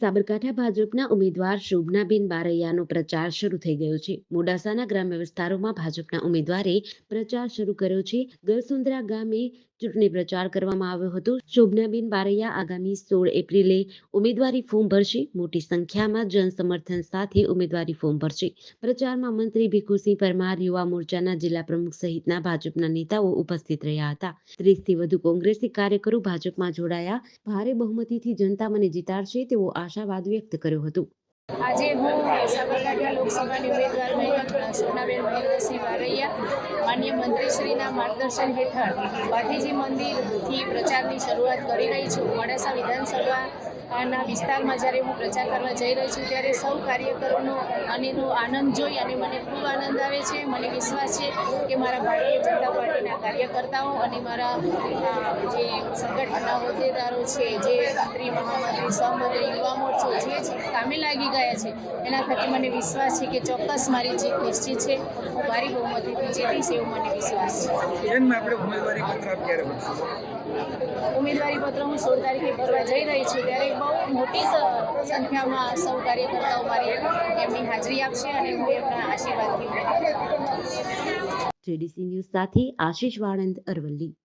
સાબરકાંઠા ભાજપના ઉમેદવાર શોભનાબેન બારૈયાનો પ્રચાર શરૂ થઈ ગયો છે. મોડાસાના ગ્રામ્ય વિસ્તારોમાં ભાજપના ઉમેદવારે પ્રચાર શરૂ કર્યો છે. ગરસુંદરા ગામે ચૂંટણી પ્રચાર કરવામાં આવ્યો હતો. શોભનાબેન બારૈયા આગામી 16 એપ્રિલે ઉમેદવારી ફોર્મ ભરશે. મોટી સંખ્યામાં જનસમર્થન સાથે ઉમેદવારી ફોર્મ ભરશે. પ્રચારમાં મંત્રી ભીખુસિંહ પરમાર, યુવા મોરચાના જિલ્લા પ્રમુખ સહિતના ભાજપના નેતાઓ ઉપસ્થિત રહ્યા હતા. 30થી વધુ કોંગ્રેસી કાર્યકરો ભાજપમાં જોડાયા. ભારે બહુમતીથી જનતા મને જીતાડશે તેવો આશાવાદ વ્યક્ત કર્યો હતો. આજે હું સાબરકાંઠા લોકસભાની ઉમેદવાર શોભનાબેન મહેન્દ્રસિંહ બારૈયા માનનીય મંત્રીશ્રીના માર્ગદર્શન હેઠળ ભાથીજી મંદિરથી પ્રચારની શરૂઆત કરી રહી છું. મોડાસા વિધાનસભાના વિસ્તારમાં જ્યારે હું પ્રચાર કરવા જઈ રહી છું ત્યારે સૌ કાર્યકરોનો એનો આનંદ જોઈ અને મને ખૂબ આનંદ આવે છે. મને વિશ્વાસ છે કે મારા ભારતીય જનતા પાર્ટીના કાર્યકર્તાઓ અને મારા જે સંગઠનના હોદ્દેદારો છે, જે મંત્રી, મહામંત્રી, સહમંત્રી, યુવા મોરચો જે કામે લાગી ગયા છે, એના થકી મને વિશ્વાસ છે કે ચોક્કસ મારી જીત નિશ્ચિત છે. હું ભારી બહુમતીથી જીતીશ એવો મને વિશ્વાસ છે. ઉમેદવારી પત્ર હું 16 તારીખે ભરવા જઈ રહી છું ત્યારે બહુ મોટી સંખ્યામાં સૌ કાર્યકર્તાઓ એમની હાજરી આપશે અને હું એમના આશીર્વાદથી જેડીસી ન્યૂઝ સાથે આશીષ વાળંદ, અરવલ્લી.